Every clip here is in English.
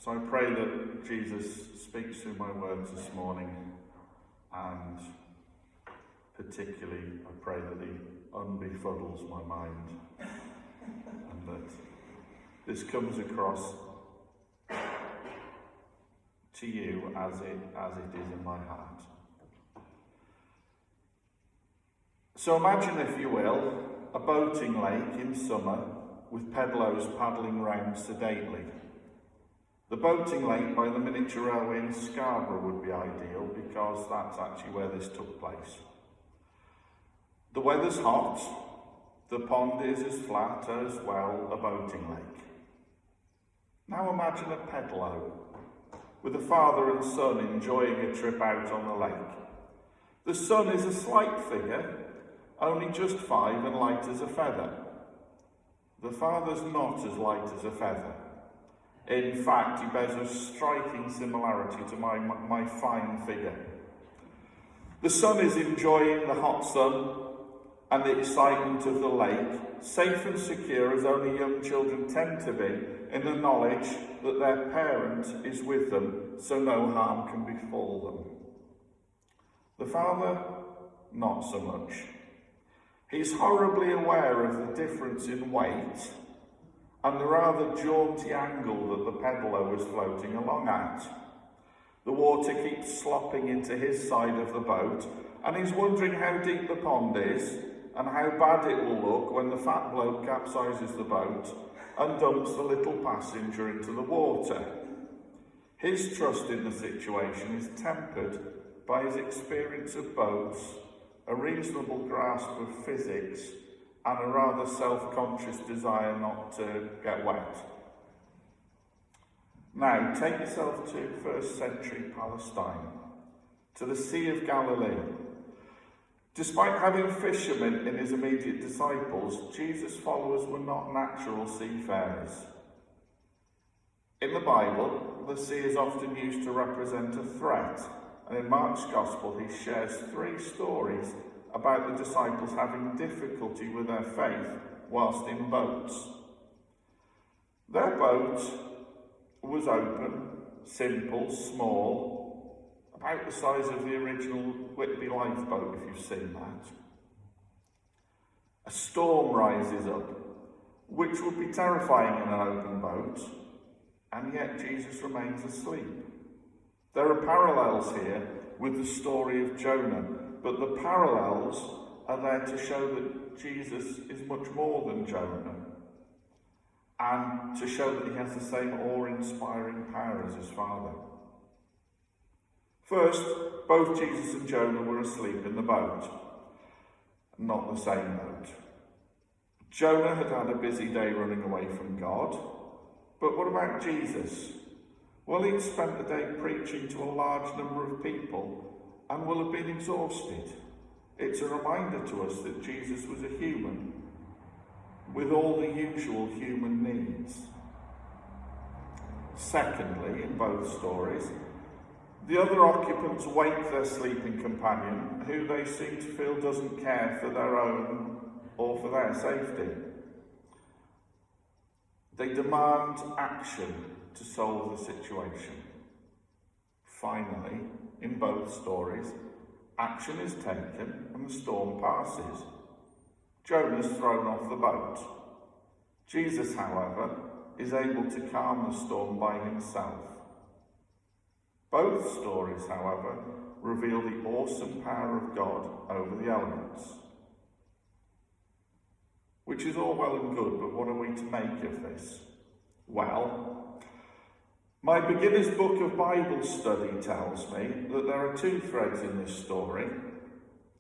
So I pray that Jesus speaks through my words this morning, and particularly I pray that he unbefuddles my mind and that this comes across to you as it is in my heart. So imagine, if you will, a boating lake in summer with pedalows paddling round sedately. The boating lake by the miniature railway in Scarborough would be ideal because that's actually where this took place. The weather's hot, the pond is as flat as, well, a boating lake. Now imagine a pedalo with a father and son enjoying a trip out on the lake. The son is a slight figure, only just 5 and light as a feather. The father's not as light as a feather. In fact, he bears a striking similarity to my fine figure. The son is enjoying the hot sun and the excitement of the lake, safe and secure as only young children tend to be, in the knowledge that their parent is with them, so no harm can befall them. The father, not so much. He's horribly aware of the difference in weight and the rather jaunty angle that the pedalo is floating along at. The water keeps slopping into his side of the boat, and he's wondering how deep the pond is and how bad it will look when the fat bloke capsizes the boat and dumps the little passenger into the water. His trust in the situation is tempered by his experience of boats, a reasonable grasp of physics, and a rather self-conscious desire not to get wet. Now, take yourself to 1st century Palestine, to the Sea of Galilee. Despite having fishermen in his immediate disciples, Jesus' followers were not natural seafarers. In the Bible, the sea is often used to represent a threat, and in Mark's Gospel he shares 3 stories about the disciples having difficulty with their faith whilst in boats. Their boat was open, simple, small, about the size of the original Whitby lifeboat, if you've seen that. A storm rises up, which would be terrifying in an open boat, and yet Jesus remains asleep. There are parallels here with the story of Jonah, but the parallels are there to show that Jesus is much more than Jonah, and to show that he has the same awe-inspiring power as his father. First, both Jesus and Jonah were asleep in the boat, not the same boat. Jonah had had a busy day running away from God, but what about Jesus? Well, he'd spent the day preaching to a large number of people and will have been exhausted. It's a reminder to us that Jesus was a human with all the usual human needs. Secondly, in both stories, the other occupants wake their sleeping companion, who they seem to feel doesn't care for their own or for their safety. They demand action to solve the situation. Finally, in both stories, action is taken and the storm passes. Jonah's thrown off the boat. Jesus, however, is able to calm the storm by himself. Both stories, however, reveal the awesome power of God over the elements. Which is all well and good, but what are we to make of this? Well, my beginner's book of Bible study tells me that there are 2 threads in this story.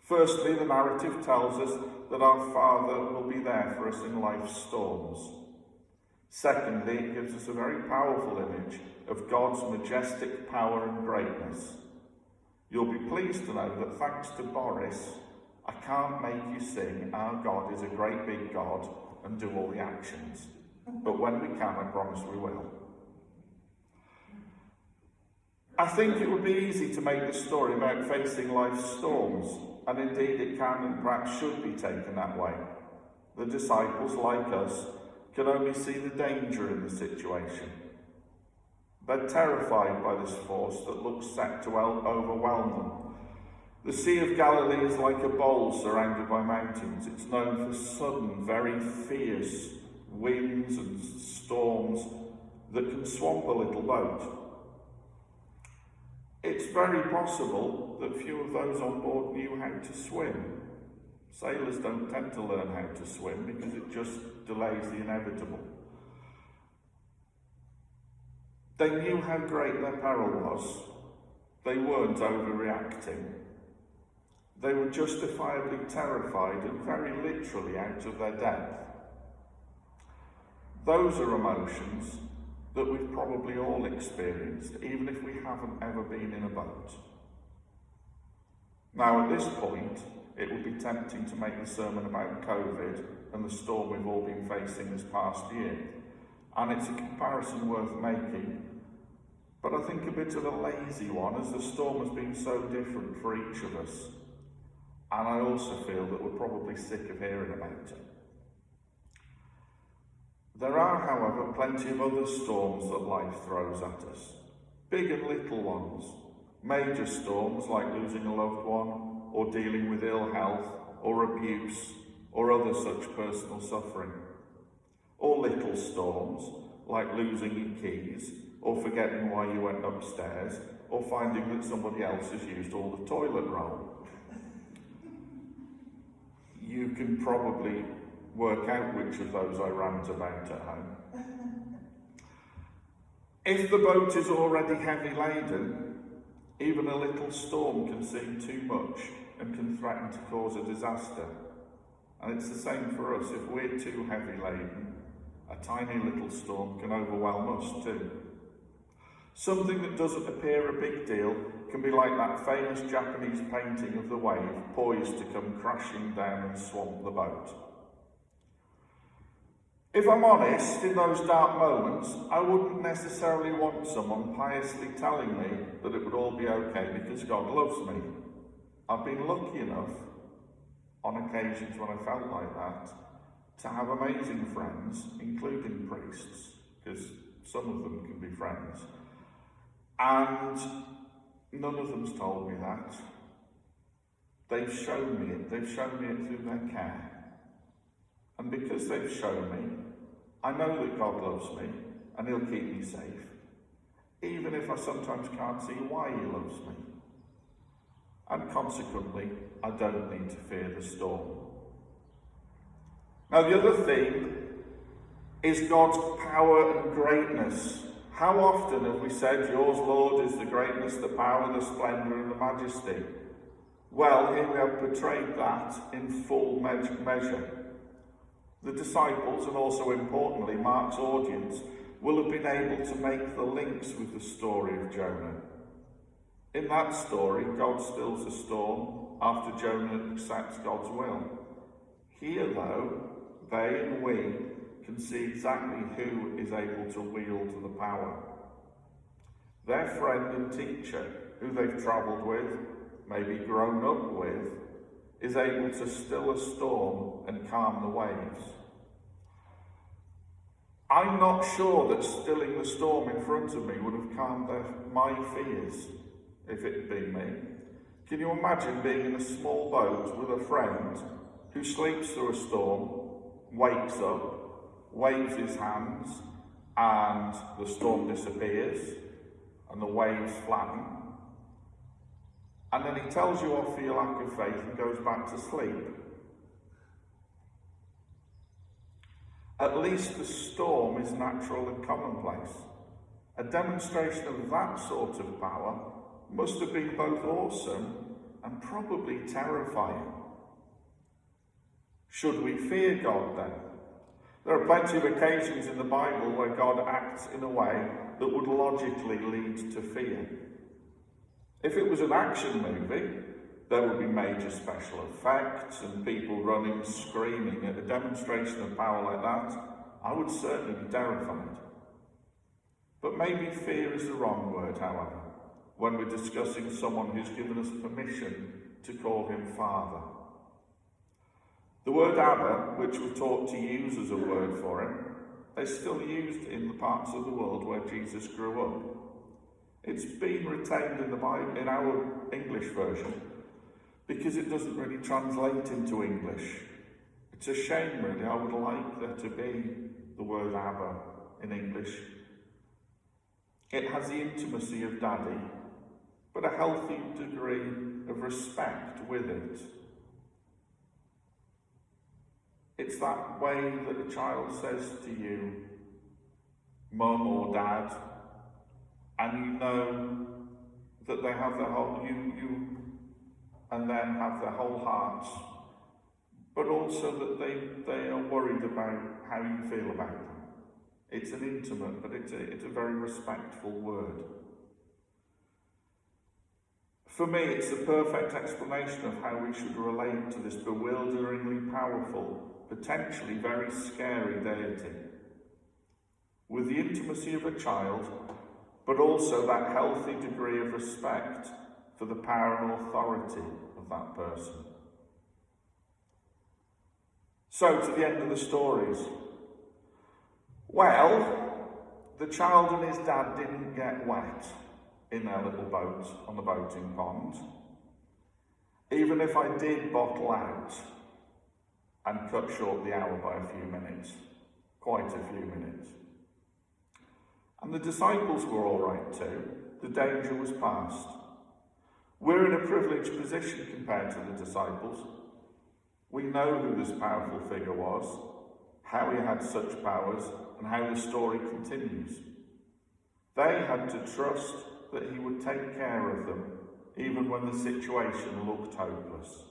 Firstly, the narrative tells us that our Father will be there for us in life's storms. Secondly, it gives us a very powerful image of God's majestic power and greatness. You'll be pleased to know that thanks to Boris, I can't make you sing "Our God is a great big God" and do all the actions. But when we can, I promise we will. I think it would be easy to make this story about facing life's storms, and indeed it can and perhaps should be taken that way. The disciples, like us, can only see the danger in the situation. They're terrified by this force that looks set to overwhelm them. The Sea of Galilee is like a bowl surrounded by mountains. It's known for sudden, very fierce winds and storms that can swamp a little boat. It's very possible that few of those on board knew how to swim. Sailors don't tend to learn how to swim because it just delays the inevitable. They knew how great their peril was. They weren't overreacting. They were justifiably terrified and very literally out of their depth. Those are emotions that we've probably all experienced, even if we haven't ever been in a boat. Now, at this point, it would be tempting to make the sermon about COVID and the storm we've all been facing this past year. And it's a comparison worth making, but I think a bit of a lazy one, as the storm has been so different for each of us. And I also feel that we're probably sick of hearing about it. There are, however, plenty of other storms that life throws at us. Big and little ones. Major storms like losing a loved one, or dealing with ill health, or abuse, or other such personal suffering. Or little storms like losing your keys, or forgetting why you went upstairs, or finding that somebody else has used all the toilet roll. You can probably work out which of those I rant about at home. If the boat is already heavy laden, even a little storm can seem too much and can threaten to cause a disaster. And it's the same for us. If we're too heavy laden, a tiny little storm can overwhelm us too. Something that doesn't appear a big deal can be like that famous Japanese painting of the wave poised to come crashing down and swamp the boat. If I'm honest, in those dark moments, I wouldn't necessarily want someone piously telling me that it would all be okay because God loves me. I've been lucky enough, on occasions when I felt like that, to have amazing friends, including priests, because some of them can be friends. And none of them's told me that. They've shown me it. They've shown me it through their care. And because they've shown me, I know that God loves me and he'll keep me safe, even if I sometimes can't see why he loves me. And consequently, I don't need to fear the storm. Now, the other theme is God's power and greatness. How often have we said, yours, Lord, is the greatness, the power, the splendour and the majesty? Well, here we have portrayed that in full measure. The disciples, and also importantly Mark's audience, will have been able to make the links with the story of Jonah. In that story, God stills the storm after Jonah accepts God's will. Here, though, they and we can see exactly who is able to wield the power. Their friend and teacher, who they've travelled with, maybe grown up with, is able to still a storm and calm the waves. I'm not sure that stilling the storm in front of me would have calmed my fears if it had been me. Can you imagine being in a small boat with a friend who sleeps through a storm, wakes up, waves his hands, and the storm disappears, and the waves flatten, and then he tells you off for your lack of faith and goes back to sleep? At least the storm is natural and commonplace. A demonstration of that sort of power must have been both awesome and probably terrifying. Should we fear God then? There are plenty of occasions in the Bible where God acts in a way that would logically lead to fear. If it was an action movie, there would be major special effects and people running, screaming. At a demonstration of power like that, I would certainly be terrified. But maybe fear is the wrong word, however, when we're discussing someone who's given us permission to call him Father. The word Abba, which we're taught to use as a word for him, is still used in the parts of the world where Jesus grew up. It's been retained in the Bible, in our English version, because it doesn't really translate into English. It's a shame, really. I would like there to be the word Abba in English. It has the intimacy of daddy, but a healthy degree of respect with it. It's that way that a child says to you, mum or dad, and you know that they have their whole, you and them have their whole hearts, but also that they are worried about how you feel about them. It's an intimate, but it's a very respectful word. For me, it's the perfect explanation of how we should relate to this bewilderingly powerful, potentially very scary deity. With the intimacy of a child, but also that healthy degree of respect for the power and authority of that person. So, to the end of the stories. Well, the child and his dad didn't get wet in their little boat on the boating pond. Even if I did bottle out and cut short the hour by a few minutes, quite a few minutes. And the disciples were all right too. The danger was past. We're in a privileged position compared to the disciples. We know who this powerful figure was, how he had such powers, and how the story continues. They had to trust that he would take care of them, even when the situation looked hopeless.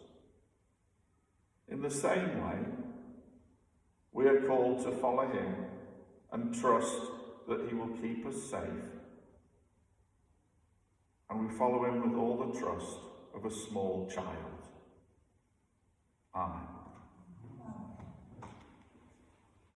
In the same way, we are called to follow him and trust that he will keep us safe. And we follow him with all the trust of a small child. Amen.